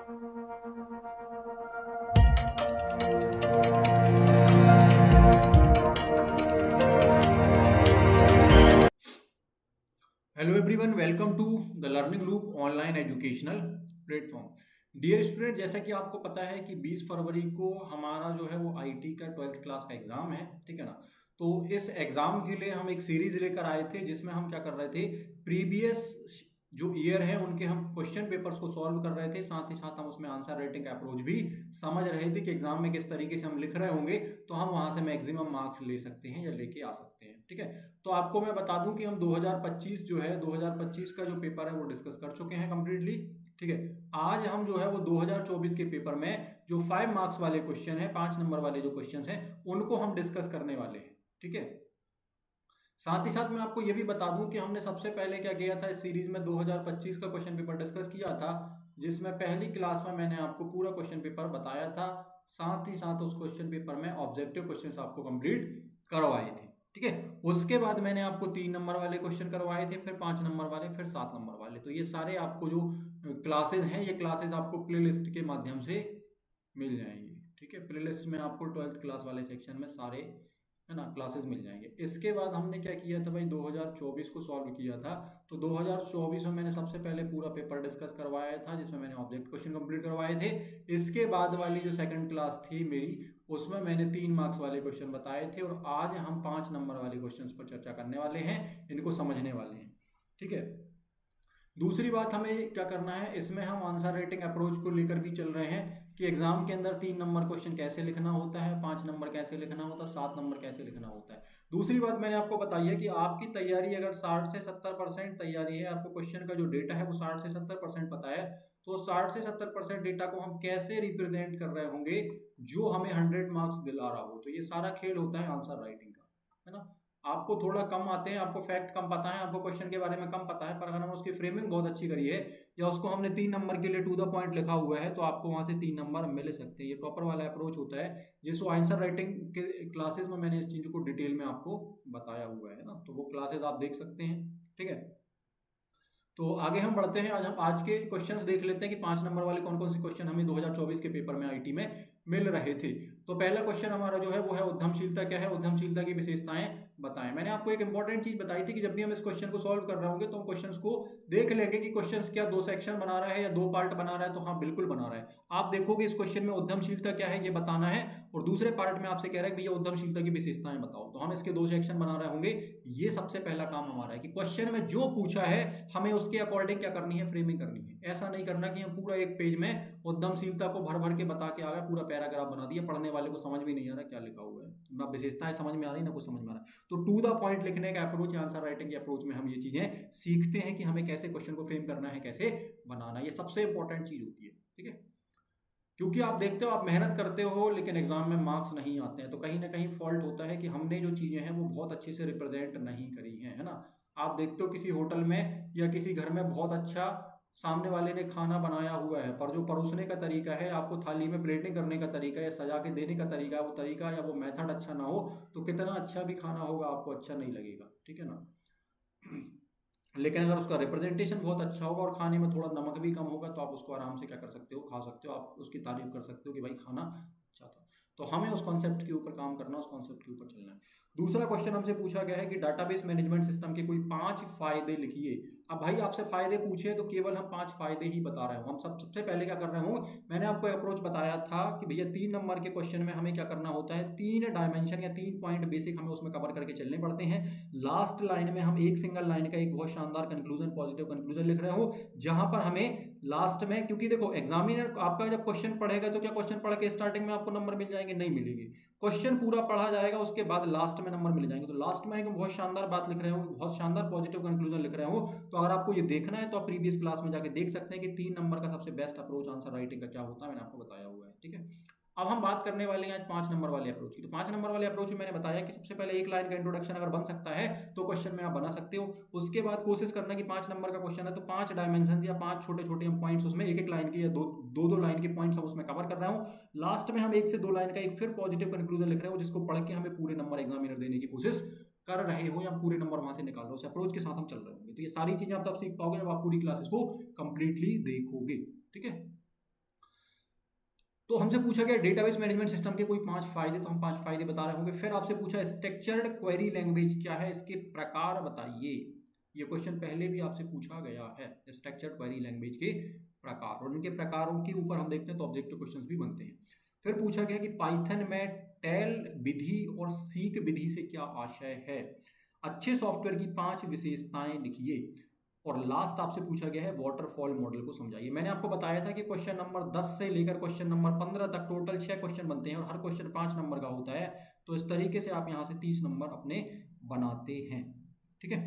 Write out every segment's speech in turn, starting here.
Hello everyone, welcome to the learning loop online educational platform. Dear student, जैसा कि आपको पता है कि 20 फरवरी को हमारा जो है वो आईटी का 12th क्लास का एग्जाम है, ठीक है ना। तो इस एग्जाम के लिए हम एक सीरीज लेकर आए थे जिसमें हम क्या कर रहे थे, प्रीवियस जो ईयर है उनके हम क्वेश्चन पेपर्स को सॉल्व कर रहे थे, साथ ही साथ हम उसमें आंसर राइटिंग अप्रोच भी समझ रहे थे कि एग्जाम में किस तरीके से हम लिख रहे होंगे तो हम वहां से मैक्सिमम मार्क्स ले सकते हैं या लेके आ सकते हैं, ठीक है। तो आपको मैं बता दूं कि हम 2025 जो है 2025 का जो पेपर है वो डिस्कस कर चुके हैं कंप्लीटली, ठीक है। आज हम जो है वो 2024 के पेपर में जो 5 मार्क्स वाले क्वेश्चन है, 5 नंबर वाले जो क्वेश्चन हैं उनको हम डिस्कस करने वाले हैं, ठीक है। साथ ही साथ मैं आपको ये भी बता दूं कि हमने सबसे पहले क्या किया था, इस सीरीज में 2025 का क्वेश्चन पेपर डिस्कस किया था, जिसमें पहली क्लास में मैंने आपको पूरा क्वेश्चन पेपर बताया था। साथ ही साथ उस क्वेश्चन पेपर में ऑब्जेक्टिव क्वेश्चन आपको कंप्लीट करवाए थे, ठीक है। उसके बाद मैंने आपको 3 नंबर वाले क्वेश्चन करवाए थे, फिर 5 नंबर वाले, फिर 7 नंबर वाले। तो ये सारे आपको जो क्लासेज हैं, ये क्लासेज आपको प्लेलिस्ट के माध्यम से मिल जाएंगी, ठीक है। प्लेलिस्ट में आपको 12th क्लास वाले सेक्शन में सारे, है ना, क्लासेस मिल जाएंगे। इसके बाद हमने क्या किया था भाई, 2024 को सॉल्व किया था। तो 2024 में मैंने सबसे पहले पूरा पेपर डिस्कस करवाया था, जिसमें मैंने ऑब्जेक्ट क्वेश्चन कंप्लीट करवाए थे। इसके बाद वाली जो सेकंड क्लास थी मेरी, उसमें मैंने 3 मार्क्स वाले क्वेश्चन बताए थे, और आज हम 5 नंबर वाले क्वेश्चन पर चर्चा करने वाले हैं, इनको समझने वाले हैं, ठीक है। दूसरी बात हमें क्या करना है, इसमें हम आंसर राइटिंग अप्रोच को लेकर भी चल रहे हैं कि एग्जाम के अंदर 3 नंबर क्वेश्चन कैसे लिखना होता है, 5 नंबर कैसे लिखना होता है, 7 नंबर कैसे लिखना होता है। दूसरी बात मैंने आपको बताई है कि आपकी तैयारी अगर 60 से 70% तैयारी है, आपको क्वेश्चन का जो डेटा है वो 60 से 70% पता है, तो 60 से 70% डेटा को हम कैसे रिप्रेजेंट कर रहे होंगे जो हमें 100 मार्क्स दिला रहा हो। तो ये सारा खेल होता है आंसर राइटिंग का, है ना। आपको थोड़ा कम आते हैं, आपको फैक्ट कम पता है, आपको क्वेश्चन के बारे में कम पता है, पर अगर हम उसकी फ्रेमिंग बहुत अच्छी करी है या उसको हमने 3 नंबर के लिए टू द पॉइंट लिखा हुआ है, तो आपको वहां से 3 नंबर मिल सकते हैं। ये प्रॉपर वाला अप्रोच होता है, जिसको आंसर राइटिंग के क्लासेस में मैंने इस चीज को डिटेल में आपको बताया हुआ है ना, तो वो क्लासेस आप देख सकते हैं, ठीक है। तो आगे हम बढ़ते हैं, आज हम आज के क्वेश्चंस देख लेते हैं कि 5 नंबर वाले कौन कौन से क्वेश्चन हमें 2024 के पेपर में आईटी में मिल रहे थे। तो पहला क्वेश्चन हमारा जो है वो है उद्यमशीलता क्या है, उद्यमशीलता की विशेषताएं बताएं। मैंने आपको एक इंपॉर्टेंट चीज बताई थी कि जब भी हम इस क्वेश्चन को सॉल्व कर रहे होंगे तो हम क्वेश्चन को देख लेंगे कि क्वेश्चन क्या 2 सेक्शन बना रहा है या 2 पार्ट बना रहा है। तो हाँ, बिल्कुल बना रहा है। आप देखोगे इस क्वेश्चन में उद्यमशीलता क्या है ये बताना है, और दूसरे पार्ट में आपसे कह रहा है कि भैया उद्यमशीलता की विशेषताएं बताओ। तो हम इसके 2 सेक्शन बना रहे होंगे। ये सबसे पहला काम हमारा है कि क्वेश्चन में जो पूछा है हमें उसके अकॉर्डिंग क्या करनी है, फ्रेमिंग करनी है। ऐसा नहीं करना कि हम पूरा एक पेज में उद्यमशीलता को भर भर के बता के आ गए, पूरा पैराग्राफ बना दिया, पढ़ने वाले को समझ भी नहीं आ रहा क्या लिखा हुआ है, ना विशेषताएं समझ में आ रही ना कुछ समझ में आ रहा है। तो टू द पॉइंट लिखने का अप्रोच, आंसर राइटिंग के अप्रोच में हम ये चीजें सीखते हैं कि हमें कैसे क्वेश्चन को फ्रेम करना है, कैसे बनाना है। ये सबसे इंपॉर्टेंट चीज होती है, ठीक है। क्योंकि आप देखते हो, आप मेहनत करते हो लेकिन एग्जाम में मार्क्स नहीं आते हैं, तो कहीं ना कहीं फॉल्ट होता है कि हमने जो चीजें हैं वो बहुत अच्छे से रिप्रेजेंट नहीं करी हैं, है ना। आप देखते हो किसी होटल में या किसी घर में बहुत अच्छा सामने वाले ने खाना बनाया हुआ है, पर जो परोसने का तरीका है, आपको थाली में प्लेटिंग करने का तरीका या सजा के देने का तरीका है, वो तरीका या वो मेथड अच्छा ना हो, तो कितना अच्छा भी खाना होगा आपको अच्छा नहीं लगेगा, ठीक है ना। लेकिन अगर उसका रिप्रेजेंटेशन बहुत अच्छा होगा और खाने में थोड़ा नमक भी कम होगा, तो आप उसको आराम से क्या कर सकते हो, खा सकते हो, आप उसकी तारीफ कर सकते हो कि भाई खाना अच्छा था। तो हमें उस कॉन्सेप्ट के ऊपर काम करना, उस कॉन्सेप्ट के ऊपर चलना है। दूसरा क्वेश्चन हमसे पूछा गया है कि डाटाबेस मैनेजमेंट सिस्टम के कोई 5 फायदे लिखिए। अब भाई आपसे फायदे पूछे तो केवल हम 5 फायदे ही बता रहे हो। हम सबसे पहले क्या कर रहे हो, मैंने आपको अप्रोच बताया था कि भैया 3 नंबर के क्वेश्चन में हमें क्या करना होता है, 3 डायमेंशन या 3 पॉइंट बेसिक हमें उसमें कवर करके चलने पड़ते हैं। लास्ट लाइन में हम एक सिंगल लाइन का एक बहुत शानदार कंक्लूजन, पॉजिटिव कंक्लूजन लिख रहे हो, जहां पर हमें लास्ट में, क्योंकि देखो एग्जामिनर आपका जब क्वेश्चन पढ़ेगा तो क्या क्वेश्चन पढ़ के स्टार्टिंग में आपको नंबर मिल जाएंगे, नहीं मिलेंगे। क्वेश्चन पूरा पढ़ा जाएगा, उसके बाद लास्ट में नंबर मिल जाएंगे। तो लास्ट में एक बहुत शानदार बात लिख रहे हो, बहुत शानदार पॉजिटिव कंक्लूजन लिख रहे हो, तो अगर आपको ये देखना है तो आप प्रीवियस क्लास में जाके देख सकते हैं कि 3 नंबर का सबसे बेस्ट अप्रोच आंसर राइटिंग का क्या होता है, मैंने आपको बताया हुआ है, ठीक है। अब हम बात करने वाले हैं आज 5 नंबर वाले अप्रोच की। तो 5 नंबर वाले अप्रोच में मैंने बताया कि सबसे पहले एक लाइन का इंट्रोडक्शन अगर बन सकता है तो क्वेश्चन में आप बना सकते हो। उसके बाद कोशिश करना कि 5 नंबर का क्वेश्चन है तो 5 डायमेंशन या 5 छोटे छोटे हम पॉइंट्स उसमें एक एक लाइन के या दो दो लाइन के पॉइंट्स हम उसमें कवर कर रहे हो। लास्ट में हम 1 से 2 लाइन का एक फिर पॉजिटिव कंक्लूजन लिख रहे हो, जिसको पढ़ के हमें पूरे नंबर एग्जामिनर देने की कोशिश कर रहे हो या पूरे नंबर वहां से निकाल रहे हो। उस अप्रोच के साथ हम चल रहे होंगे। तो ये सारी चीजें आप तब सीख पाओगे जब आप पूरी क्लासेस को कंप्लीटली देखोगे, ठीक है। तो हमसे पूछा गया डेटाबेस मैनेजमेंट सिस्टम के कोई 5 फायदे, तो हम 5 फायदे बता रहे होंगे। फिर आपसे पूछा स्ट्रक्चर्ड क्वेरी लैंग्वेज क्या है, इसके प्रकार बताइए। ये क्वेश्चन पहले भी आपसे पूछा गया है, स्ट्रक्चर्ड क्वेरी लैंग्वेज के प्रकार, और इनके प्रकारों के ऊपर हम देखते हैं तो ऑब्जेक्टिव क्वेश्चंस भी बनते हैं। फिर पूछा गया कि पाइथन में टेल विधि और सीक विधि से क्या आशय है, अच्छे सॉफ्टवेयर की 5 विशेषताएं लिखिए, और लास्ट आपसे पूछा गया है वाटरफॉल मॉडल को समझाइए। मैंने आपको बताया था कि क्वेश्चन नंबर 10 से लेकर क्वेश्चन नंबर 15 तक टोटल 6 क्वेश्चन बनते हैं और हर क्वेश्चन 5 नंबर का होता है, तो इस तरीके से आप यहाँ से 30 नंबर अपने बनाते हैं। ठीक है,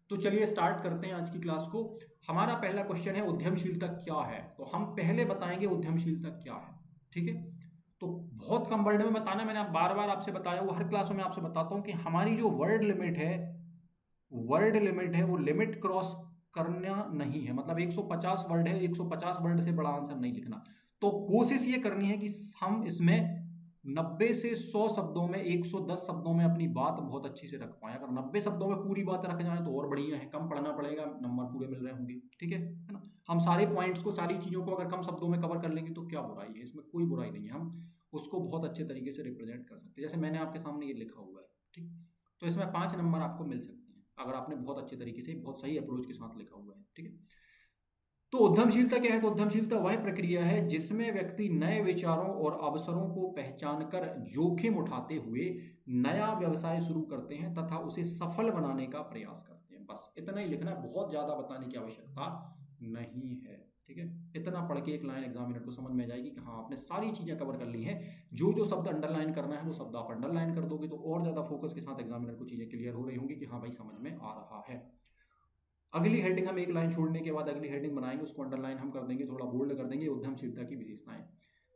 तो चलिए स्टार्ट करते हैं आज की क्लास को। हमारा पहला क्वेश्चन है उद्यमशीलता क्या है, तो हम पहले बताएंगे उद्यमशीलता क्या है। ठीक है, तो बहुत कम वर्ड में बताना, मैंने बार बार आपसे बताया, वो हर क्लासों में आपसे बताता हूँ कि हमारी जो वर्ड लिमिट है वो लिमिट क्रॉस करना नहीं है। मतलब 150 वर्ड है, 150 वर्ड से बड़ा आंसर नहीं लिखना। तो कोशिश ये करनी है कि हम इसमें 90 से 100 शब्दों में, 110 शब्दों में अपनी बात बहुत अच्छी से रख पाए। अगर 90 शब्दों में पूरी बात रख जाए तो और बढ़िया है, कम पढ़ना पड़ेगा, नंबर पूरे मिल रहे होंगे। ठीक है ना, हम सारे पॉइंट्स को, सारी चीज़ों को अगर कम शब्दों में कवर कर लेंगे तो क्या बुराई है, इसमें कोई बुराई नहीं है, हम उसको बहुत अच्छे तरीके से रिप्रेजेंट कर सकते हैं, जैसे मैंने आपके सामने ये लिखा हुआ है। ठीक, तो इसमें 5 नंबर आपको मिल सकते हैं अगर आपने बहुत अच्छे तरीके से, बहुत सही अप्रोच के साथ लिखा हुआ है। ठीक है, तो उद्यमशीलता क्या है, तो उद्यमशीलता वह प्रक्रिया है जिसमें व्यक्ति नए विचारों और अवसरों को पहचानकर जोखिम उठाते हुए नया व्यवसाय शुरू करते हैं तथा उसे सफल बनाने का प्रयास करते हैं। बस इतना ही लिखना है, बहुत ज्यादा बताने की आवश्यकता नहीं है। ठीक है, इतना पढ़ के एक लाइन एग्जामिनर को समझ में आ जाएगी कि हाँ आपने सारी चीजें कवर कर ली हैं। जो जो शब्द अंडरलाइन करना है वो शब्द आप अंडरलाइन कर दोगे तो और ज्यादा फोकस के साथ एग्जामिनर को चीजें क्लियर हो रही होंगी कि हाँ भाई समझ में आ रहा है। अगली हेडिंग हम एक लाइन छोड़ने के बाद अगली हेडिंग बनाएंगे, उसको अंडरलाइन हम कर देंगे, थोड़ा बोल्ड कर देंगे, उद्यमशीलता की विशेषताएं।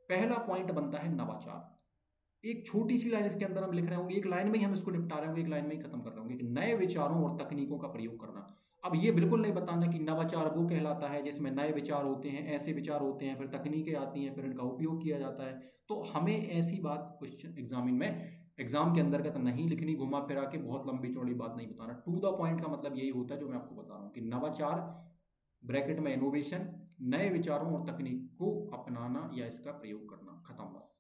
पहला पॉइंट बनता है नवाचार। एक छोटी सी लाइन इसके अंदर हम लिख रहे होंगे, एक लाइन में ही हम इसको निपटा रहे होंगे, एक लाइन में ही खत्म कर रहे होंगे कि नए विचारों और तकनीकों का प्रयोग करना। अब ये बिल्कुल नहीं बताना कि नवाचार वो कहलाता है जिसमें नए विचार होते हैं, ऐसे विचार होते हैं, फिर तकनीकें आती हैं, फिर इनका उपयोग किया जाता है। तो हमें ऐसी बात क्वेश्चन एग्जाम के अंतर्गत नहीं लिखनी, घुमा फिरा के बहुत लंबी चौड़ी बात नहीं बताना। टू द पॉइंट का मतलब यही होता है जो मैं आपको बता रहा हूँ कि नवाचार ब्रैकेट में इनोवेशन, नए विचारों और तकनीक को अपनाना या इसका प्रयोग करना, खत्म बात।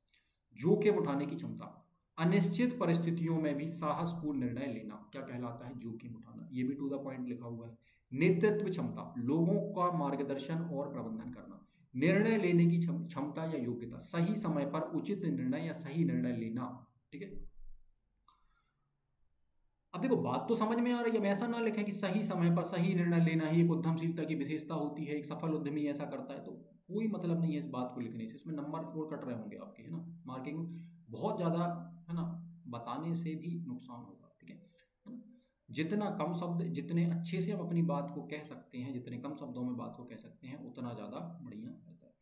जोखिम उठाने की क्षमता, अनिश्चित परिस्थितियों में भी साहसपूर्ण निर्णय लेना क्या कहलाता है, जोखिम उठाना, ये भी टू द पॉइंट लिखा हुआ है। नेतृत्व क्षमता, लोगों का मार्गदर्शन और प्रबंधन करना। निर्णय लेने की क्षमता या योग्यता, सही समय पर उचित निर्णय या सही निर्णय लेना। ठीक है, अब देखो बात तो समझ में आ रही है, ऐसा ना लिखें कि सही समय पर सही निर्णय लेना ही एक उद्यमशीलता की विशेषता होती है, एक सफल उद्यमी ऐसा करता है, तो कोई मतलब नहीं है इस बात को लिखने से, इसमें नंबर और कट रहे होंगे आपके, है ना। मार्किंग बहुत ज़्यादा, है ना, बताने से भी नुकसान होगा। ठीक है ना? जितना कम शब्द, जितने अच्छे से हम अपनी बात को कह सकते हैं, जितने कम शब्दों में बात को कह सकते हैं, उतना ज़्यादा बढ़िया रहता है।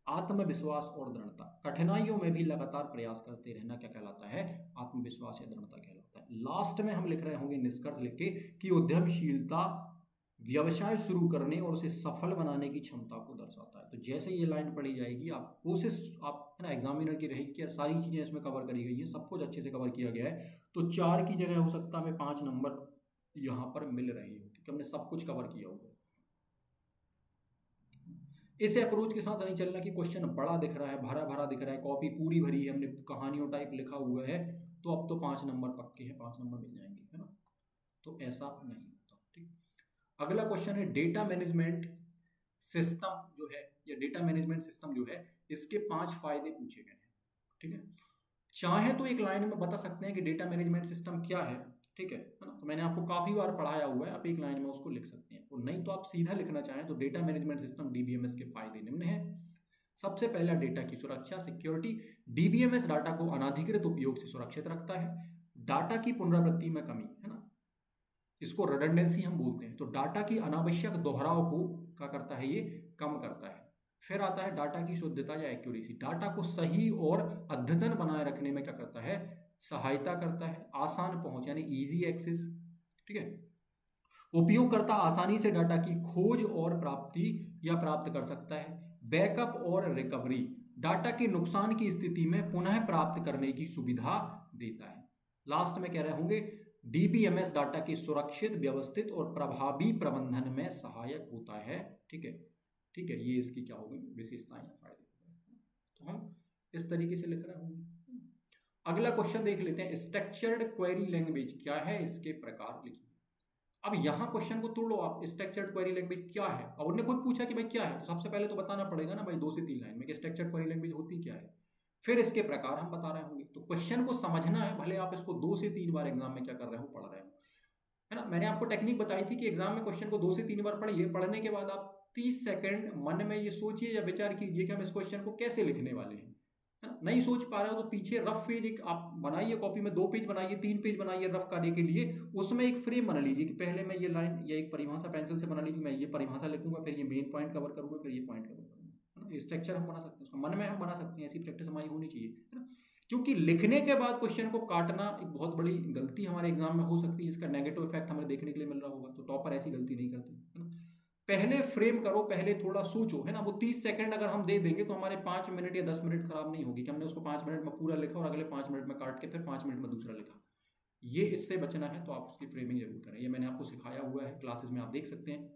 आत्मविश्वास और दृढ़ता, कठिनाइयों में भी लगातार प्रयास करते रहना क्या कहलाता है, आत्मविश्वास या दृढ़ता कहलाता है। लास्ट में हम लिख रहे होंगे निष्कर्ष लिख के कि उद्यमशीलता व्यवसाय शुरू करने और उसे सफल बनाने की क्षमता को दर्शाता है। तो जैसे ये लाइन पढ़ी जाएगी, आप कोशिश, आप, है ना, एग्जामिनर की रहेगी कि सारी चीज़ें इसमें कवर करी गई हैं, सब कुछ अच्छे से कवर किया गया है, तो 4 की जगह हो सकता है हमें 5 नंबर यहाँ पर मिल रहे हो क्योंकि हमने सब कुछ कवर किया हुआ है। इस अप्रोच के साथ नहीं चलना कि क्वेश्चन बड़ा दिख रहा है, भरा भरा दिख रहा है, कॉपी पूरी भरी है, हमने कहानियों टाइप लिखा हुआ है, तो अब तो 5 नंबर पक्के हैं, 5 नंबर मिल जाएंगे, है ना। तो ऐसा नहीं होता। ठीक, अगला क्वेश्चन है डेटा मैनेजमेंट सिस्टम जो है, या डेटा मैनेजमेंट सिस्टम जो है, इसके 5 फायदे पूछे गए हैं। ठीक है, चाहे तो एक लाइन में बता सकते हैं कि डेटा मैनेजमेंट सिस्टम क्या है। ठीक है ना, तो मैंने आपको काफी बार पढ़ाया हुआ है, आप एक लाइन में उसको लिख सकते हैं, और नहीं तो आप सीधा लिखना चाहें तो डेटा मैनेजमेंट सिस्टम डीबीएमएस के फायदे निम्न हैं। सबसे पहला, डेटा की सुरक्षा, सिक्योरिटी। डीबीएमएस डाटा को अनाधिकृत उपयोग से सुरक्षित रखता है। डाटा की पुनरावृत्ति में कमी, है ना, इसको रिडंडेंसी हम बोलते हैं, तो डाटा की अनावश्यक दोहराव को क्या करता है, ये कम करता है। फिर आता है डाटा की शुद्धता या एक्यूरेसी, डाटा को सही और अद्यतन बनाए रखने में क्या करता है, सहायता करता है। आसान पहुंच यानी इजी एक्सेस। ठीक है, उपयोगकर्ता आसानी से डाटा की खोज और प्राप्ति या प्राप्त कर सकता है। बैकअप और रिकवरी, डाटा के नुकसान की स्थिति में पुनः प्राप्त करने की सुविधा देता है। लास्ट में कह रहे होंगे डीबीएमएस डाटा के सुरक्षित, व्यवस्थित और प्रभावी प्रबंधन में सहायक होता है। ठीक है, ठीक है, ये इसकी क्या होगी, विशेषताएं या फायदे। तो हम इस तरीके से लिख रहे होंगे। अगला क्वेश्चन देख लेते हैं, स्ट्रक्चर्ड क्वेरी लैंग्वेज क्या है, इसके प्रकार लिखिए। अब यहाँ क्वेश्चन को तोड़ो आप, स्ट्रक्चर्ड क्वेरी लैंग्वेज क्या है। अब उन्होंने खुद पूछा कि भाई क्या है, तो सबसे पहले तो बताना पड़ेगा ना भाई 2 से 3 लाइन में कि स्ट्रक्चर्ड क्वेरी लैंग्वेज होती क्या है, फिर इसके प्रकार हम बता रहे होंगे। तो क्वेश्चन को समझना है, भले आप इसको 2 से 3 बार एग्जाम में क्या कर रहे हो, पढ़ रहे हो, है ना। मैंने आपको टेक्निक बताई थी कि एग्जाम में क्वेश्चन को 2 से 3 बार पढ़िए, पढ़ने के बाद आप 30 सेकंड मन में ये सोचिए या विचार कीजिए कि हम इस क्वेश्चन को कैसे लिखने वाले हैं, है ना। नहीं सोच पा रहे हो तो पीछे रफ पेज एक आप बनाइए, कॉपी में 2 पेज बनाइए, 3 पेज बनाइए रफ करने के लिए। उसमें एक फ्रेम बना लीजिए कि पहले मैं ये लाइन या एक परिभाषा पेंसिल से बना लीजिए, मैं ये परिभाषा लिखूंगा, फिर ये मेन पॉइंट कवर करूंगा, फिर ये पॉइंट कवर करूंगा, है ना। स्ट्रक्चर हम बना सकते हैं, उसका मन में हम बना सकते हैं, ऐसी प्रैक्टिस हमारी होनी चाहिए, है ना। क्योंकि लिखने के बाद क्वेश्चन को काटना एक बहुत बड़ी गलती हमारे एग्जाम में हो सकती है, जिसका नेगेटिव इफेक्ट हमें देखने के लिए मिल रहा होगा। तो टॉपर ऐसी गलती नहीं करते, है ना। पहले फ्रेम करो, पहले थोड़ा सोचो, है ना। वो 30 सेकंड अगर हम दे देंगे तो हमारे 5 मिनट या 10 मिनट खराब नहीं होगी कि हमने उसको 5 मिनट में पूरा लिखा और अगले 5 मिनट में काट के फिर 5 मिनट में दूसरा लिखा। ये इससे बचना है, तो आप उसकी फ्रेमिंग जरूर करें। ये मैंने आपको सिखाया हुआ है क्लासेस में, आप देख सकते हैं।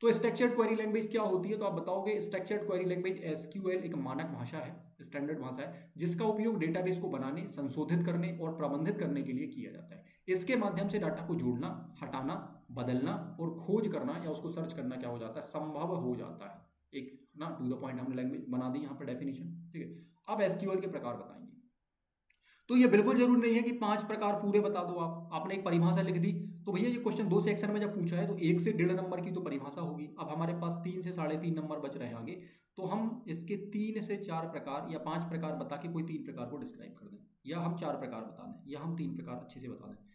तो स्ट्रक्चर्ड क्वेरी लैंग्वेज क्या होती है, तो आप बताओगे स्ट्रक्चर्ड क्वेरी लैंग्वेज एसक्यूएल एक मानक भाषा है, स्टैंडर्ड भाषा है, जिसका उपयोग डेटाबेस को बनाने, संशोधित करने और प्रबंधित करने के लिए किया जाता है। इसके माध्यम से डाटा को जोड़ना, हटाना, बदलना और खोज करना या उसको सर्च करना क्या हो जाता है, संभव हो जाता है। एक ना टू द पॉइंट हमने लैंग्वेज बना दी यहाँ पर डेफिनेशन, ठीक है। अब एसक्यूएल के प्रकार बताएंगे। तो ये बिल्कुल जरूरी नहीं है कि 5 प्रकार पूरे बता दो आप। आपने एक परिभाषा लिख दी, तो भैया ये क्वेश्चन 2 सेक्शन में जब पूछा है तो 1 से 1.5 नंबर की तो परिभाषा होगी। अब हमारे पास 3 से 3.5 नंबर बच रहे हैं आगे, तो हम इसके 3 से 4 प्रकार या 5 प्रकार बता के कोई 3 प्रकार को डिस्क्राइब कर दें, या हम 4 प्रकार बता दें, या हम 3 प्रकार अच्छे से बता दें।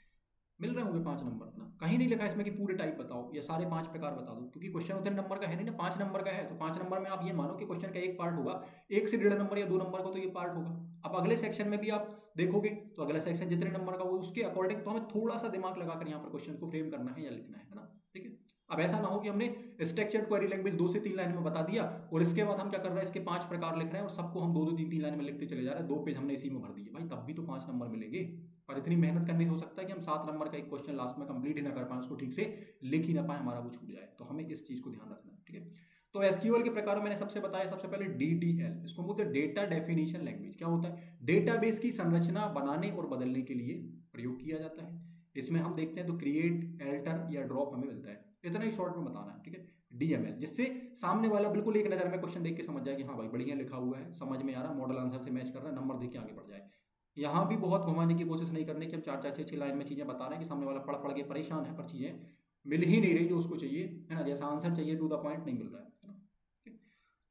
मिल रहे होंगे 5 नंबर ना, कहीं नहीं लिखा इसमें कि पूरे टाइप बताओ या सारे 5 प्रकार बता दो, क्योंकि क्वेश्चन उतने नंबर का है नहीं ना, 5 नंबर का है। तो 5 नंबर में आप ये मानो कि क्वेश्चन का एक पार्ट होगा, 1 से 1.5 नंबर या 2 नंबर का तो ये पार्ट होगा। अब अगले सेक्शन में भी आप देखोगे तो अगला सेक्शन जितने नंबर का वो उसके अकॉर्डिंग, तो हमें थोड़ा सा दिमाग लगाकर यहाँ पर क्वेश्चन को फ्रेम करना है या लिखना है ना, ठीक है। अब ऐसा ना हो कि हमने स्ट्रक्चर्ड क्वेरी लैंग्वेज 2 से 3 लाइन में बता दिया और इसके बाद हम क्या कर रहे हैं, इसके 5 प्रकार लिख रहे हैं और सबको हम 2-2, 3-3 लाइन में लिखते चले जा रहे हैं, 2 पेज हमने इसी में भर दिए। भाई तब भी तो 5 नंबर मिलेंगे, पर इतनी मेहनत करने से हो सकता है कि हम 7 नंबर का एक क्वेश्चन लास्ट में कंप्लीट ही ना कर पाए, उसको ठीक से लिख ही ना पाए, हमारा वो छूट जाए। तो हमें इस चीज को ध्यान रखना है, ठीक है। तो एसक्यूएल के प्रकार मैंने सबसे बताया, सबसे पहले डीडीएल, इसको बोलते हैं डेटा डेफिनेशन लैंग्वेज। क्या होता है, डेटाबेस की संरचना बनाने और बदलने के लिए प्रयोग किया जाता है। इसमें हम देखते हैं तो क्रिएट, एल्टर या ड्रॉप हमें मिलता है, इतना ही शॉर्ट में बताना है, ठीक है। डीएमएल, जिससे सामने वाला बिल्कुल एक नजर में क्वेश्चन देख के समझ जाए कि हाँ भाई बढ़िया लिखा हुआ है, समझ में आ रहा है, मॉडल आंसर से मैच कर रहा है, नंबर देख के आगे बढ़ जाए। यहाँ भी बहुत घुमाने की कोशिश नहीं करनी कि हम 4-4, 6-6 लाइन में चीजें बता रहे हैं कि सामने वाला पढ़ पढ़ के परेशान है, पर चीजें मिल ही नहीं रही जो उसको चाहिए, है ना। जैसा आंसर चाहिए टू द पॉइंट नहीं मिल रहा है ना।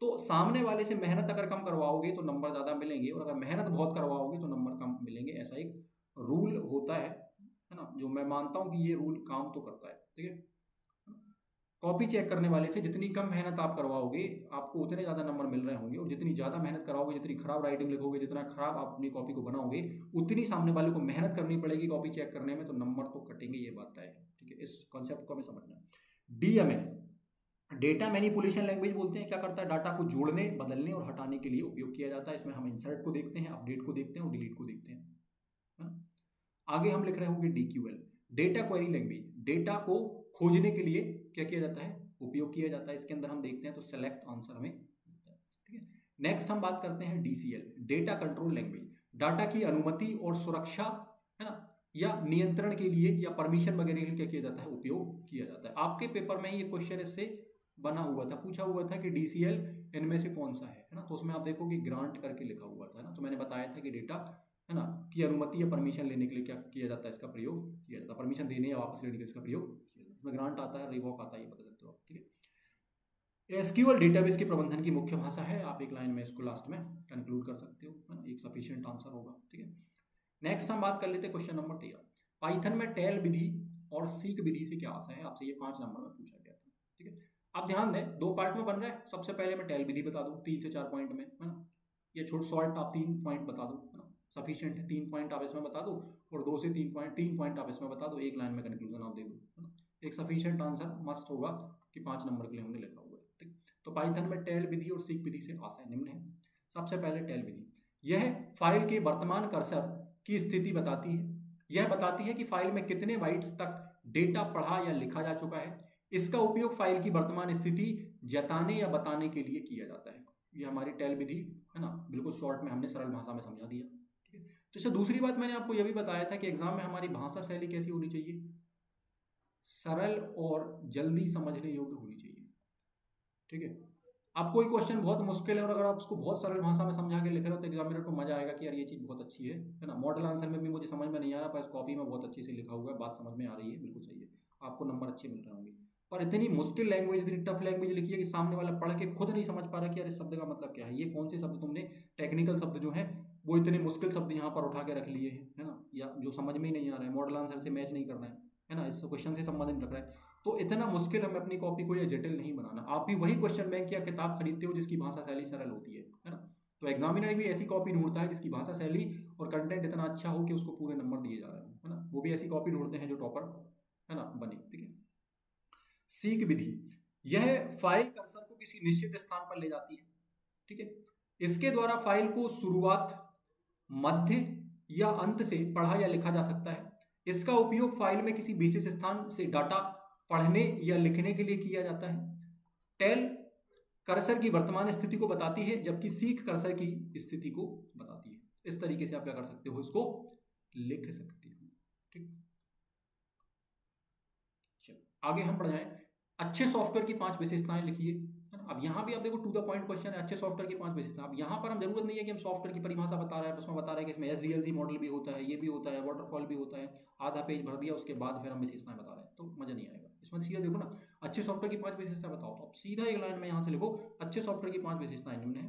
तो सामने वाले से मेहनत अगर कम करवाओगे तो नंबर ज्यादा मिलेंगे, और अगर मेहनत बहुत करवाओगे तो नंबर कम मिलेंगे। ऐसा एक रूल होता है ना, जो मैं मानता हूं कि ये रूल काम तो करता है, ठीक है। कॉपी चेक करने वाले से जितनी कम मेहनत आप करवाओगे आपको उतने ज़्यादा नंबर मिल रहे होंगे, और जितनी ज़्यादा मेहनत कराओगे, जितनी खराब राइटिंग लिखोगे, जितना खराब आप अपनी कॉपी को बनाओगे, उतनी सामने वाले को मेहनत करनी पड़ेगी कॉपी चेक करने में, तो नंबर तो कटेंगे, ये बात है, ठीक है। इस कॉन्सेप्ट को हमें समझना है। डीएमएल, डेटा मैनिपुलेशन लैंग्वेज बोलते हैं। क्या करता है, डाटा को जोड़ने, बदलने और हटाने के लिए उपयोग किया जाता है। इसमें हम इंसर्ट को देखते हैं, अपडेट को देखते हैं और डिलीट को देखते हैं। आगे हम लिख रहे होंगे डीक्यूएल, डेटा क्वेरी लैंग्वेज, डेटा को खोजने के लिए क्या किया जाता है, उपयोग किया जाता है। इसके अंदर हम देखते हैं तो सेलेक्ट आंसर हमें मिलता है, ठीक है। नेक्स्ट हम बात करते हैं DCL, data control language, data की अनुमति और सुरक्षा, है ना, या नियंत्रण के लिए या परमिशन वगैरह के लिए क्या किया जाता है, उपयोग किया जाता है। आपके पेपर में ये क्वेश्चन इससे बना हुआ था, पूछा हुआ था कि डीसीएल इनमें से कौन सा है ना। तो उसमें आप देखोगे ग्रांट करके लिखा हुआ था ना। तो मैंने बताया था कि डेटा, है ना, की अनुमति या परमिशन लेने के लिए क्या किया जाता है, इसका प्रयोग किया जाता है। परमिशन देने या वापस लेने के लिए इसका प्रयोग किया जाता है। इसमें ग्रांट आता है, रिवॉक आता है, ये बता सकते हो आप, ठीक है। एसक्यूएल डेटाबेस के प्रबंधन की मुख्य भाषा है। आप एक लाइन में इसको लास्ट में कंक्लूड कर सकते हो, है ना, एक सफिशिएंट आंसर होगा, ठीक है। नेक्स्ट हम बात कर लेते हैं क्वेश्चन नंबर 13, पाइथन में टेल विधि और सीक विधि से क्या आशा है, आपसे ये 5 नंबर में पूछा गया था, ठीक है। आप ध्यान दें, 2 पार्ट में बन रहा है। सबसे पहले मैं टेल विधि बता दूं 3 से 4 पॉइंट में, है ना। ये छोट शॉर्ट आप 3 पॉइंट बता दो, है ना, सफिशिएंट है। 3 पॉइंट आप इसमें बता दो और 2 से 3 पॉइंट आप इसमें बता दो, एक लाइन में कंक्लूजन आप दे दो, है ना। एक सफिशिएंट आंसर मस्ट होगा कि 5 नंबर के लिए हमने लिखा हुआ है, ठीक। तो पाइथन में टेल विधि और सीक विधि से आशय निम्न है। सबसे पहले टेल विधि, यह फाइल के वर्तमान कर्सर की स्थिति बताती है। यह बताती है कि फाइल में कितने बाइट्स तक डेटा पढ़ा या लिखा जा चुका है। इसका उपयोग फाइल की वर्तमान स्थिति जताने या बताने के लिए किया जाता है। ये हमारी टेल विधि है ना, बिल्कुल शॉर्ट में हमने सरल भाषा में समझा दिया। ठीक है, तो इससे दूसरी बात मैंने आपको यह भी बताया था कि एग्जाम में हमारी भाषा शैली कैसी होनी चाहिए, सरल और जल्दी समझने योग्य होनी चाहिए। ठीक है, अब कोई क्वेश्चन बहुत मुश्किल है और अगर आप उसको बहुत सरल भाषा में समझा के लिख रहे हो तो एग्जामिनर को मजा आएगा कि यार ये चीज़ बहुत अच्छी है ना। मॉडल आंसर में भी मुझे समझ में नहीं आ रहा, पर इस कॉपी में बहुत अच्छे से लिखा हुआ है, बात समझ में आ रही है, बिल्कुल सही है, आपको नंबर अच्छे मिल रहे होंगे। पर इतनी मुश्किल लैंग्वेज, इतनी टफ लैंग्वेज लिखी है कि सामने वाला पढ़ के खुद नहीं समझ पा रहा कि यार इस शब्द का मतलब क्या है, ये कौन से शब्द तुमने, टेक्निकल शब्द जो है वो इतने मुश्किल शब्द यहाँ पर उठा के रख लिए हैं, है ना, या जो समझ में ही नहीं आ रहा है, मॉडल आंसर से मैच नहीं कर रहा है ना, इस क्वेश्चन से संबंधित रख रहा है। तो इतना मुश्किल हमें अपनी कॉपी को या जटिल नहीं बनाना। आप भी वही क्वेश्चन बैंक या किताब खरीदते हो जिसकी भाषा शैली सरल होती है ना। तो एग्जामिनर भी ऐसी कॉपी ढूंढता है जिसकी भाषा शैली और कंटेंट इतना अच्छा हो कि उसको पूरे नंबर दिए जा रहे हो, है ना। वो भी ऐसी कॉपी ढूंढते हैं जो टॉपर है ना बने। ठीक है, सीक विधि, यह फाइल कर्सर को किसी निश्चित स्थान पर ले जाती है। ठीक है, इसके द्वारा फाइल को शुरुआत, मध्य या अंत से पढ़ा या लिखा जा सकता है। इसका उपयोग फाइल में किसी विशेष स्थान से डाटा पढ़ने या लिखने के लिए किया जाता है। टेल कर्सर की वर्तमान स्थिति को बताती है जबकि सीक कर्सर की स्थिति को बताती है। इस तरीके से आप क्या कर सकते हो, इसको लिख सकते हो। ठीक, चलो आगे हम बढ़ जाएं। अच्छे सॉफ्टवेयर की 5 विशेषताएं लिखिए। अब यहाँ भी आप देखो टू द पॉइंट क्वेश्चन है, अच्छे सॉफ्टवेयर की 5 विशेषता। अब यहाँ पर हम जरूरत नहीं है कि हम सॉफ्टवेयर की परिभाषा बता रहे हैं, बस में बता रहे हैं कि इसमें SDLC मॉडल भी होता है, ये भी होता है, वाटरफॉल भी होता है, आधा पेज भर दिया उसके बाद फिर हम विशेषताएं बता रहे हैं, तो मजा नहीं आएगा। इसमें सीधा देखो ना, अच्छे सॉफ्टवेयर की 5 विशेषताएं बताओ, तो अब सीधा एक लाइन में यहाँ से लिखो, अच्छे सॉफ्टवेयर की 5 विशेषताएं निम्न है।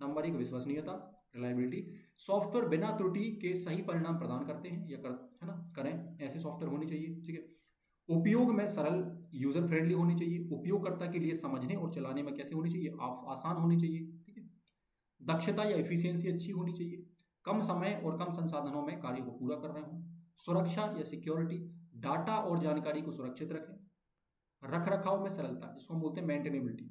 नंबर 1 विश्वसनीयता, रिलायबिलिटी, सॉफ्टवेयर बिना त्रुटि के सही परिणाम प्रदान करते हैं या है ना करें, ऐसे सॉफ्टवेयर होने चाहिए। ठीक है, उपयोग में सरल, यूजर फ्रेंडली होनी चाहिए, उपयोगकर्ता के लिए समझने और चलाने में कैसे होनी चाहिए, आसान होनी चाहिए। ठीक है, दक्षता या एफिशिएंसी अच्छी होनी चाहिए, कम समय और कम संसाधनों में कार्य को पूरा कर रहे हों, सुरक्षा या सिक्योरिटी, डाटा और जानकारी को सुरक्षित रखें, रख रखाव में सरलता जिसको हम बोलते हैं मेंटेनेबिलिटी,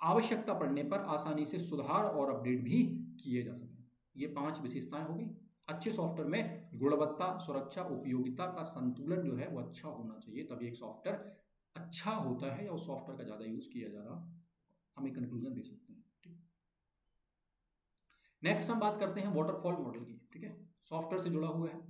आवश्यकता पड़ने पर आसानी से सुधार और अपडेट भी किए जा सकें। ये 5 विशेषताएं हो गई। अच्छे सॉफ्टवेयर में गुणवत्ता, सुरक्षा, उपयोगिता का संतुलन जो है वो अच्छा होना चाहिए, तभी एक सॉफ्टवेयर अच्छा होता है या उस सॉफ्टवेयर का ज़्यादा यूज किया जा रहा, हम एक कंक्लूजन दे सकते हैं। ठीक, नेक्स्ट हम बात करते हैं वाटरफॉल मॉडल की। ठीक है, सॉफ्टवेयर से जुड़ा हुआ है।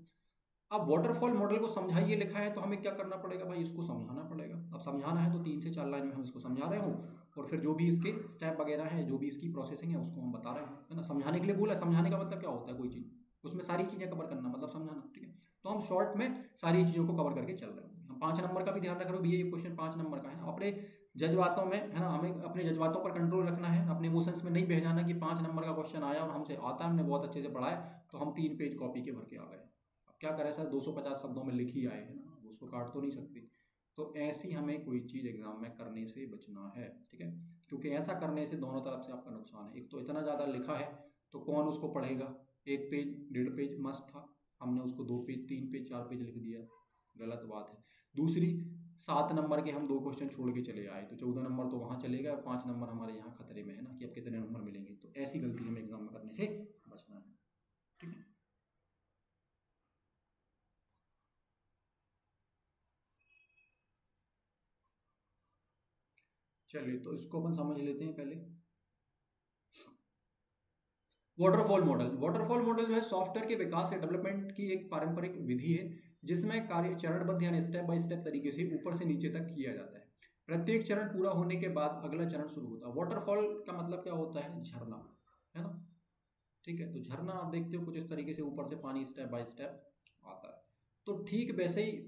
अब वाटरफॉल मॉडल को समझाइए लिखा है तो हमें क्या करना पड़ेगा भाई, इसको समझाना पड़ेगा। अब समझाना है तो 3 से 4 लाइन में हम इसको समझा रहे हो और फिर जो भी इसके स्टेप वगैरह हैं, जो भी इसकी प्रोसेसिंग है उसको हम बता रहे हैं, है ना। समझाने के लिए बोला, समझाने का मतलब क्या होता है, कोई चीज़ उसमें सारी चीज़ें कवर करना मतलब समझाना। ठीक है, तो हम शॉर्ट में सारी चीज़ों को कवर करके चल रहे हैं। हम 5 नंबर का भी ध्यान रख रहे हो भैया, ये क्वेश्चन 5 नंबर का है ना। अपने जज्बातों में है ना, हमें अपने जज्बातों पर कंट्रोल रखना है, अपने इमोशंस में नहीं बह जाना कि 5 नंबर का क्वेश्चन आया और हमसे आता है, हमने बहुत अच्छे से पढ़ा है तो हम 3 पेज कॉपी के भर के आ गए। अब क्या करें सर, 250 शब्दों में लिख ही आए है ना, उसको काट तो नहीं सकते। तो ऐसी हमें कोई चीज़ एग्जाम में करने से बचना है। ठीक है, क्योंकि ऐसा करने से दोनों तरफ से आपका नुकसान है। एक तो इतना ज़्यादा लिखा है तो कौन उसको पढ़ेगा, 1 पेज 1.5 पेज मस्त था, हमने उसको 2 पेज 3 पेज 4 पेज लिख दिया, गलत बात है। दूसरी, 7 नंबर के हम 2 क्वेश्चन छोड़ के चले आए तो 14 नंबर तो वहाँ चले गए और 5 नंबर हमारे यहाँ खतरे में है ना कि अब कितने नंबर मिलेंगे। तो ऐसी गलती हमें एग्जाम में करने से बचना है। ठीक है, चलिए तो इसको अपन समझ लेते हैं पहले। वाटरफॉल मॉडल, वाटरफॉल मॉडल जो है सॉफ्टवेयर के विकास या डेवलपमेंट की एक पारंपरिक विधि है जिसमें कार्य चरणबद्ध यानी स्टेप बाय स्टेप तरीके से ऊपर से नीचे तक किया जाता है। प्रत्येक चरण पूरा होने के बाद अगला चरण शुरू होता है। वाटरफॉल का मतलब क्या होता है, झरना, है ना। ठीक है, तो झरना आप देखते हो कुछ इस तरीके से ऊपर से पानी स्टेप बाय स्टेप आता है। तो ठीक वैसे ही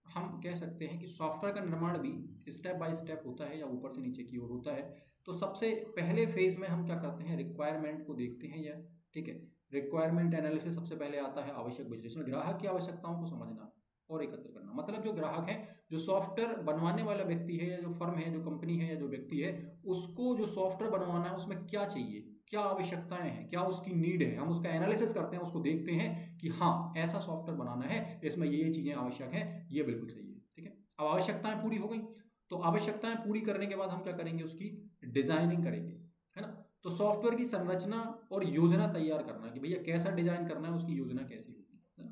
हम कह सकते हैं कि सॉफ्टवेयर का निर्माण भी स्टेप बाय स्टेप होता है या ऊपर से नीचे की ओर होता है। तो सबसे पहले फेज में हम क्या करते हैं, रिक्वायरमेंट को देखते हैं या ठीक है, रिक्वायरमेंट एनालिसिस सबसे पहले आता है, आवश्यक विश्लेषण, ग्राहक की आवश्यकताओं को समझना और एकत्र करना। मतलब जो ग्राहक है, जो सॉफ्टवेयर बनवाने वाला व्यक्ति है या जो फर्म है, जो कंपनी है या जो व्यक्ति है, उसको जो सॉफ्टवेयर बनवाना है उसमें क्या चाहिए, क्या आवश्यकताएं हैं, क्या उसकी नीड है, हम उसका एनालिसिस करते हैं, उसको देखते हैं कि हाँ ऐसा सॉफ्टवेयर बनाना है, इसमें ये चीज़ें आवश्यक हैं, ये बिल्कुल सही है। ठीक है, अब आवश्यकताएं पूरी हो गई तो आवश्यकताएं पूरी करने के बाद हम क्या करेंगे, उसकी डिजाइनिंग करेंगे, है ना। तो सॉफ्टवेयर की संरचना और योजना तैयार करना कि भैया कैसा डिजाइन करना है, उसकी योजना कैसी होगी, है ना।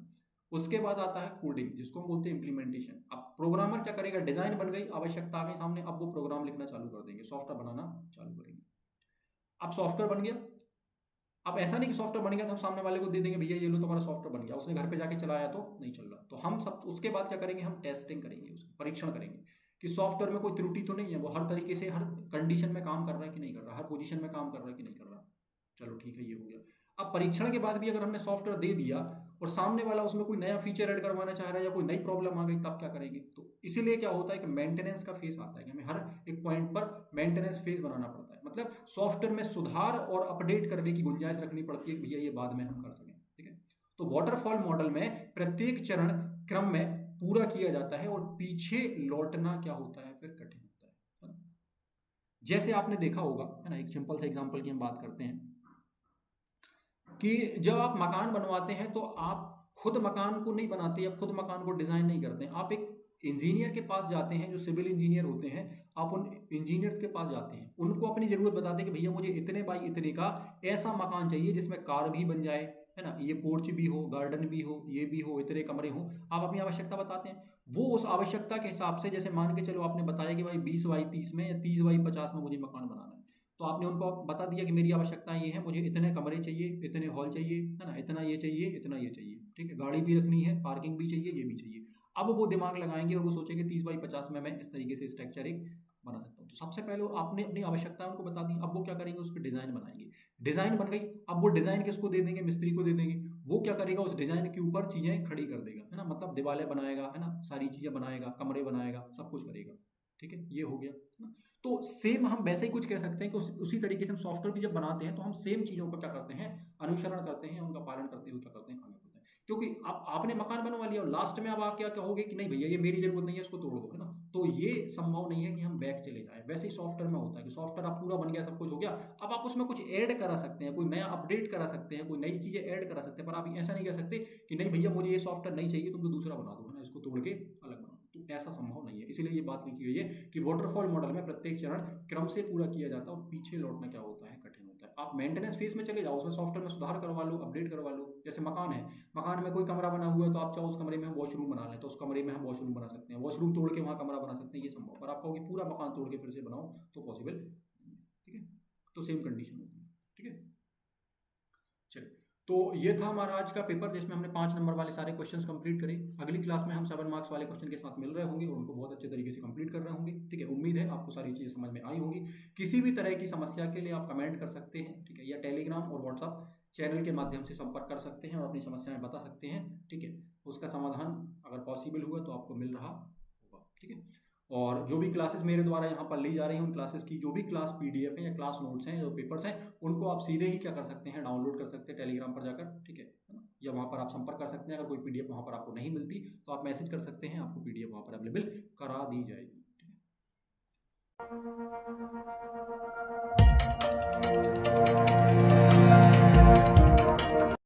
उसके बाद आता है कोडिंग जिसको हम बोलते हैं इम्प्लीमेंटेशन। अब प्रोग्रामर क्या करेगा, डिजाइन बन गई, आवश्यकता आ गई सामने, अब वो प्रोग्राम लिखना चालू कर देंगे, सॉफ्टवेयर बनाना चालू करेंगे। अब सॉफ्टवेयर बन गया। अब ऐसा नहीं कि सॉफ्टवेयर बन गया तो हम सामने वाले को दे देंगे भैया ये लो तुम्हारा सॉफ्टवेयर बन गया, उसने घर पे जाके चलाया तो नहीं चल रहा। तो हम सब उसके बाद क्या करेंगे, हम टेस्टिंग करेंगे, उसका परीक्षण करेंगे कि सॉफ्टवेयर में कोई त्रुटि तो नहीं है, वो हर तरीके से हर कंडीशन में काम कर रहा है कि नहीं कर रहा, हर पोजीशन में काम कर रहा है कि नहीं कर रहा। चलो ठीक है, ये हो गया। अब परीक्षण के बाद भी अगर हमने सॉफ्टवेयर दे दिया और सामने वाला उसमें कोई नया फीचर ऐड करवाना चाह रहा है या कोई नई प्रॉब्लम आ गई, तब क्या करेंगे। तो इसीलिए क्या होता है कि मेंटेनेंस का फेज आता है कि हमें हर एक पॉइंट पर मेंटेनेंस फेज बनाना पड़ता है, मतलब सॉफ्टवेयर में सुधार और अपडेट करने की गुंजाइश रखनी पड़ती है कि भैया ये बाद में हम कर सकें। ठीक है, तो वाटरफॉल मॉडल में प्रत्येक चरण क्रम में पूरा किया जाता है और पीछे लौटना क्या होता है फिर कठिन होता है ना? जैसे आपने देखा होगा है ना, एक सिंपल से एग्जांपल की हम बात करते हैं कि जब आप मकान बनवाते हैं तो आप खुद मकान को नहीं बनाते या खुद मकान को डिजाइन नहीं करते हैं, आप एक इंजीनियर के पास जाते हैं जो सिविल इंजीनियर होते हैं। आप उन इंजीनियर्स के पास जाते हैं, उनको अपनी जरूरत बताते हैं कि भैया मुझे इतने बाई इतने का ऐसा मकान चाहिए जिसमें कार भी बन जाए, है ना, ये पोर्च भी हो, गार्डन भी हो, ये भी हो, इतने कमरे हो। आप अपनी आवश्यकता बताते हैं, वो उस आवश्यकता के हिसाब से, जैसे मान के चलो आपने बताया कि भाई 20 बाई 30 में या 30 बाई 50 में मुझे मकान बनाना है, तो आपने उनको बता दिया कि मेरी आवश्यकताएं ये है, मुझे इतने कमरे चाहिए, इतने हॉल चाहिए, है ना, इतना ये चाहिए, इतना ये चाहिए। ठीक है, गाड़ी भी रखनी है, पार्किंग भी चाहिए, ये भी चाहिए। अब वो दिमाग लगाएंगे और वो सोचेंगे 30 बाई 50 में मैं इस तरीके से स्ट्रक्चर एक बना सकता हूँ। तो सबसे पहले आपने अपनी आवश्यकताएं उनको बता दी, अब वो क्या करेंगे, उसकी डिजाइन बनाएंगे। डिजाइन बन गई, अब वो डिजाइन किसको दे देंगे, मिस्त्री को दे देंगे। वो क्या करेगा, उस डिजाइन के ऊपर चीजें खड़ी कर देगा, है ना, मतलब दीवारें बनाएगा, है ना, सारी चीजें बनाएगा, कमरे बनाएगा, सब कुछ करेगा। ठीक है, ये हो गया है ना। तो सेम हम वैसे ही कुछ कह सकते हैं कि उसी तरीके से हम सॉफ्टवेयर भी जब बनाते हैं तो हम सेम चीजों का क्या करते हैं, अनुसरण करते हैं, उनका पालन करते हुए क्या करते हैं, आगे बढ़ते हैं। क्योंकि अब आपने मकान बनवा लिया और लास्ट में अब आप क्या कहोगे कि नहीं भैया ये मेरी जरूरत नहीं है, इसको तोड़ दो, है ना। तो ये संभव नहीं है कि हम बैक चले जाए। वैसे ही सॉफ्टवेयर में होता है कि सॉफ्टवेयर आप पूरा बन गया, सब कुछ हो गया, अब आप उसमें कुछ ऐड करा सकते हैं, कोई नया अपडेट करा सकते हैं, कोई नई चीजें ऐड करा सकते हैं, पर आप ऐसा नहीं कह सकते कि नहीं भैया मुझे ये सॉफ्टवेयर नहीं चाहिए, तुमको दूसरा बना दो, है ना, इसको तोड़ के अलग बना दो। तो ऐसा संभव नहीं है, इसीलिए ये बात लिखी हुई है कि वाटरफॉल मॉडल में प्रत्येक चरण क्रम से पूरा किया जाता है और पीछे लौटना क्या होता है, कठिन होता है। आप मेंटेनेंस फेज में चले जाओ, उसमें सॉफ्टवेयर में सुधार करवा लो, अपडेट करवा लो। जैसे मकान है, मकान में कोई कमरा बना हुआ है तो आप चाहो उस कमरे में हम वॉशरूम बना लें, तो उस कमरे में हम वॉशरूम बना सकते हैं, वॉशरूम तोड़ के वहाँ कमरा बना सकते हैं, ये संभव। पर आप कहोगे पूरा मकान तोड़ के फिर से बनाओ तो पॉसिबल नहीं है। ठीक है, तो सेम कंडीशन होती है। ठीक है, चलिए, तो ये था हमारा आज का पेपर जिसमें हमने 5 नंबर वाले सारे क्वेश्चंस कंप्लीट करे। अगली क्लास में हम 7 मार्क्स वाले क्वेश्चन के साथ मिल रहे होंगे और उनको बहुत अच्छे तरीके से कंप्लीट कर रहे होंगे। ठीक है, उम्मीद है आपको सारी चीज़ें समझ में आई होंगी। किसी भी तरह की समस्या के लिए आप कमेंट कर सकते हैं, ठीक है, या टेलीग्राम और व्हाट्सअप चैनल के माध्यम से संपर्क कर सकते हैं और अपनी समस्याएं बता सकते हैं। ठीक है, उसका समाधान अगर पॉसिबल हुआ तो आपको मिल रहा होगा। ठीक है, और जो भी क्लासेस मेरे द्वारा यहाँ पर ली जा रही हैं उन क्लासेस की जो भी क्लास पीडीएफ है या क्लास नोट्स हैं, जो पेपर्स हैं, उनको आप सीधे ही क्या कर सकते हैं, डाउनलोड कर सकते हैं टेलीग्राम पर जाकर। ठीक है ना, या वहाँ पर आप संपर्क कर सकते हैं। अगर कोई पीडीएफ वहाँ पर आपको नहीं मिलती तो आप मैसेज कर सकते हैं, आपको पीडीएफ वहाँ पर अवेलेबल करा दी जाएगी। ठीक है।